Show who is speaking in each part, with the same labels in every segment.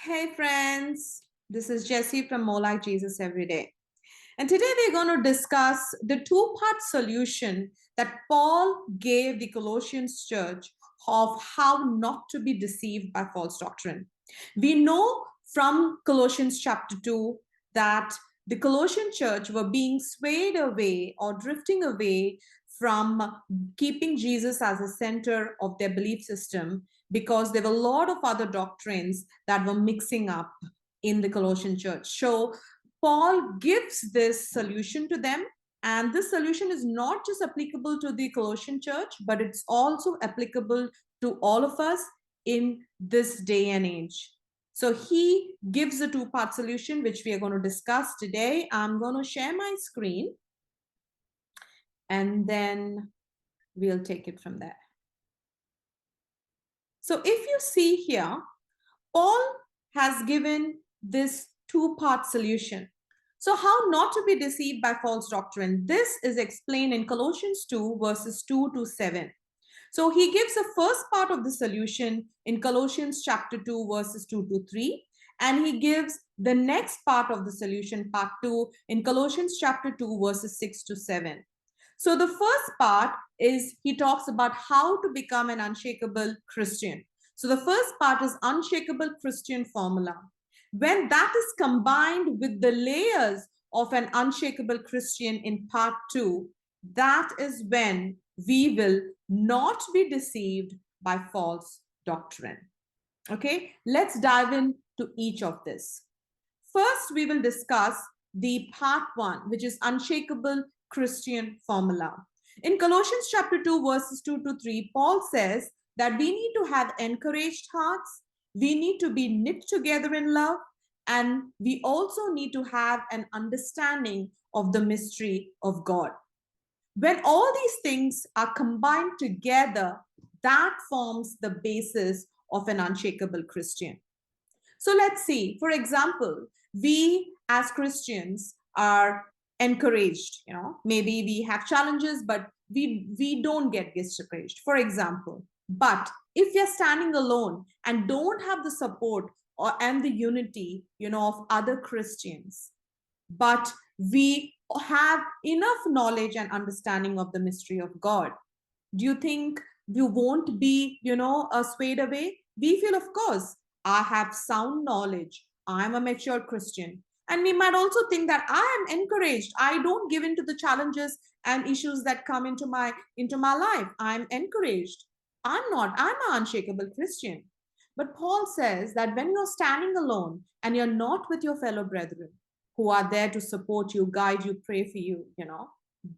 Speaker 1: Hey friends, this is Jessie from More Like Jesus Every Day. And today we're going to discuss the two-part solution that Paul gave the Colossians church of how not to be deceived by false doctrine. We know from Colossians chapter 2 that the Colossian church were being swayed away or drifting away from keeping Jesus as a center of their belief system because there were a lot of other doctrines that were mixing up in the Colossian church. So Paul gives this solution to them, and this solution is not just applicable to the Colossian church, but it's also applicable to all of us in this day and age. So he gives a two-part solution, which we are going to discuss today. I'm going to share my screen, and then we'll take it from there. So if you see here, Paul has given this two-part solution. So how not to be deceived by false doctrine? This is explained in Colossians 2, verses 2 to 7. So he gives the first part of the solution in Colossians chapter 2, verses 2 to 3. And he gives the next part of the solution, part 2, in Colossians chapter 2, verses 6 to 7. So the first part is he talks about how to become an unshakable Christian. So the first part is unshakable Christian formula. When that is combined with the layers of an unshakable Christian in part 2, that is when we will not be deceived by false doctrine. Okay, let's dive into each of this. First, we will discuss the part 1, which is unshakable Christian formula. In Colossians chapter 2, verses 2 to 3, Paul says that we need to have encouraged hearts, we need to be knit together in love, and we also need to have an understanding of the mystery of God. When all these things are combined together, that forms the basis of an unshakable Christian. So let's see, for example, we as Christians are encouraged, maybe we have challenges, but we don't get discouraged, for example. But if you're standing alone and don't have the support and the unity, of other Christians, but we have enough knowledge and understanding of the mystery of God, do you think you won't be, swayed away? We feel, of course, I have sound knowledge. I'm a mature Christian. And we might also think that I am encouraged. I don't give in to the challenges and issues that come into my life. I'm encouraged. I'm an unshakable Christian. But Paul says that when you're standing alone and you're not with your fellow brethren who are there to support you, guide you, pray for you,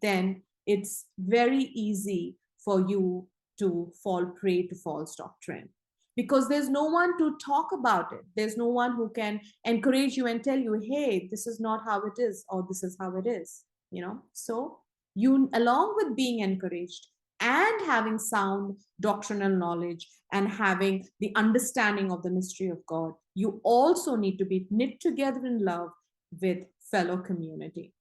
Speaker 1: then it's very easy for you to fall prey to false doctrine, because there's no one to talk about it. There's no one who can encourage you and tell you, hey, this is not how it is, or this is how it is, So you, along with being encouraged and having sound doctrinal knowledge and having the understanding of the mystery of God, you also need to be knit together in love with fellow community.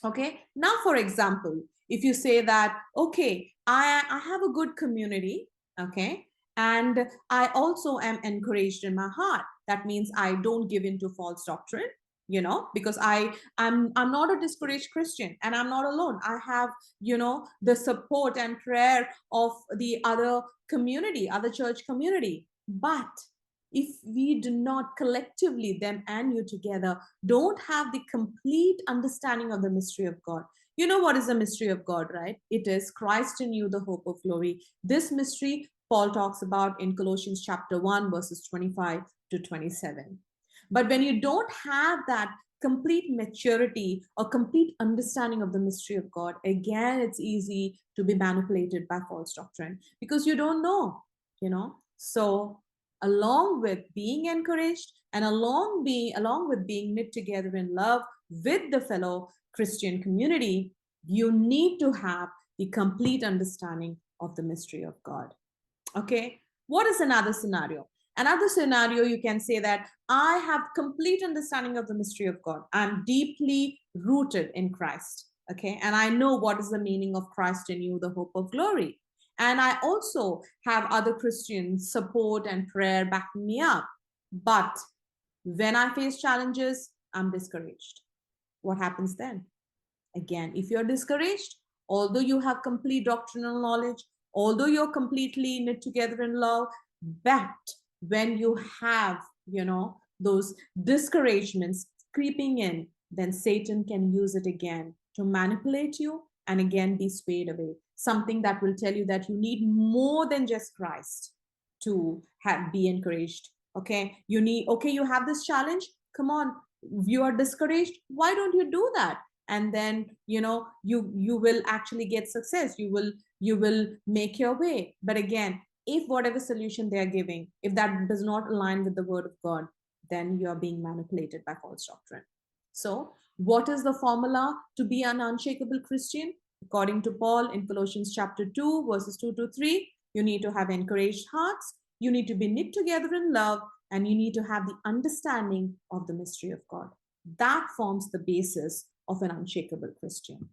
Speaker 1: Okay, now for example, if you say that, okay, I have a good community, okay, and I also am encouraged in my heart, that means I don't give in to false doctrine, because I'm not a discouraged Christian, and I'm not alone. I have, the support and prayer of the other community, other church community. But if we do not collectively, them and you together, don't have the complete understanding of the mystery of God. You know what is the mystery of God, right? It is Christ in you, the hope of glory. This mystery Paul talks about in Colossians chapter 1, verses 25 to 27. But when you don't have that complete maturity or complete understanding of the mystery of God, again, it's easy to be manipulated by false doctrine because you don't know, So along with being encouraged and along with being knit together in love with the fellow Christian community, you need to have the complete understanding of the mystery of God. Okay, what is another scenario? Another scenario, you can say that I have complete understanding of the mystery of God. I'm deeply rooted in Christ. Okay, and I know what is the meaning of Christ in you, the hope of glory. And I also have other Christians support and prayer backing me up. But When I face challenges, I'm discouraged. What happens then? Again, if you're discouraged, although you have complete doctrinal knowledge, although you're completely knit together in love, but when you have, those discouragements creeping in, then Satan can use it again to manipulate you and again be swayed away. Something that will tell you that you need more than just Christ to be encouraged. Okay, you have this challenge. Come on, you are discouraged. Why don't you do that? And then you will actually get success. You will make your way. But again, if whatever solution they are giving, if that does not align with the word of God, then you are being manipulated by false doctrine. So what is the formula to be an unshakable Christian? According to Paul in Colossians chapter 2 verses 2 to 3, you need to have encouraged hearts, you need to be knit together in love, and you need to have the understanding of the mystery of God. That forms the basis of an unshakable Christian.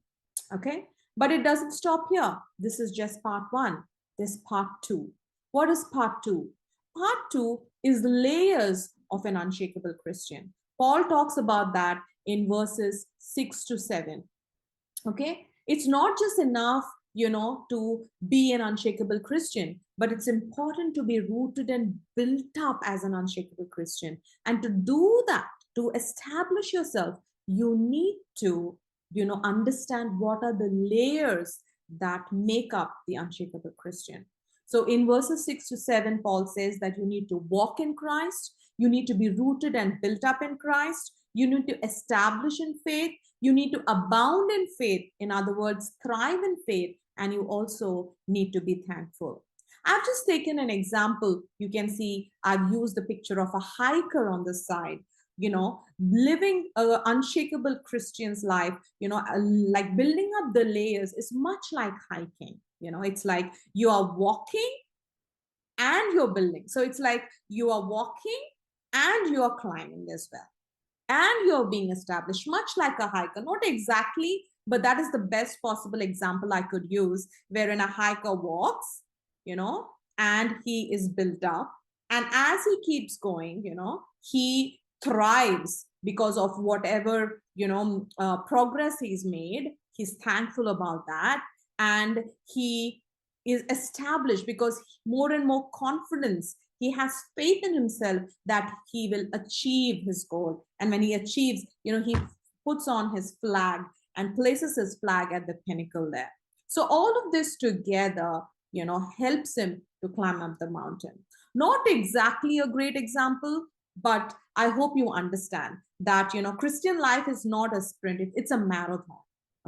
Speaker 1: Okay, but it doesn't stop here. This is just part one. There's part two. What is part two? Part two is the layers of an unshakable Christian. Paul talks about that in verses 6 to 7. Okay, it's not just enough to be an unshakable Christian, but it's important to be rooted and built up as an unshakable Christian. And to do that, to establish yourself, you need to understand what are the layers that make up the unshakable Christian. So in verses 6 to 7, Paul says that you need to walk in Christ, you need to be rooted and built up in Christ, you need to establish in faith, you need to abound in faith, in other words, thrive in faith, and you also need to be thankful. I've just taken an example. You can see I've used the picture of a hiker on the side, living an unshakable Christian's life, like building up the layers is much like hiking. It's like you are walking and you're building. So it's like you are walking and you are climbing as well. And you're being established, much like a hiker. Not exactly, but that is the best possible example I could use, wherein a hiker walks, and he is built up. And as he keeps going, he thrives because of whatever, progress he's made. He's thankful about that. And he is established because more and more confidence, he has faith in himself that he will achieve his goal. And when he achieves, he puts on his flag and places his flag at the pinnacle there. So all of this together, helps him to climb up the mountain. Not exactly a great example, but I hope you understand that, Christian life is not a sprint. It's a marathon.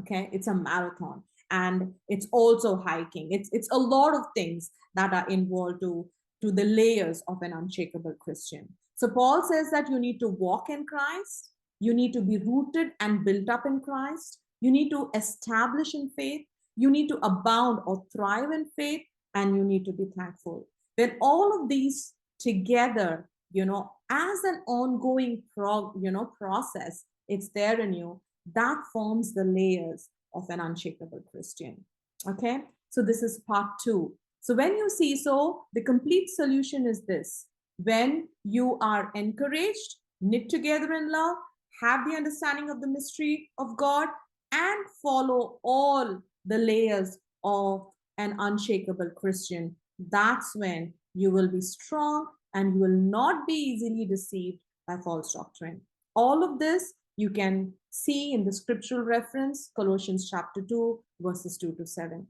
Speaker 1: Okay. It's a marathon. And it's also hiking. It's a lot of things that are involved to the layers of an unshakable Christian. So Paul says that you need to walk in Christ, you need to be rooted and built up in Christ, you need to establish in faith, you need to abound or thrive in faith, and you need to be thankful. When all of these together, as an ongoing process, it's there in you, that forms the layers of an unshakable Christian. Okay, so this is part two. So when you see, so the complete solution is this: when you are encouraged, knit together in love, have the understanding of the mystery of God, and follow all the layers of an unshakable Christian, that's when you will be strong and you will not be easily deceived by false doctrine. All of this you can see in the scriptural reference, Colossians chapter 2, verses 2 to 7.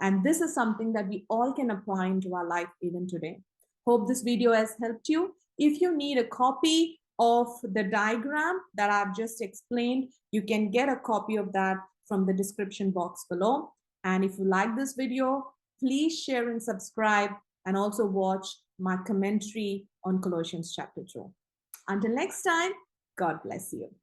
Speaker 1: And this is something that we all can apply into our life even today. Hope this video has helped you. If you need a copy of the diagram that I've just explained, you can get a copy of that from the description box below. And if you like this video, please share and subscribe, and also watch my commentary on Colossians chapter 2. Until next time, God bless you.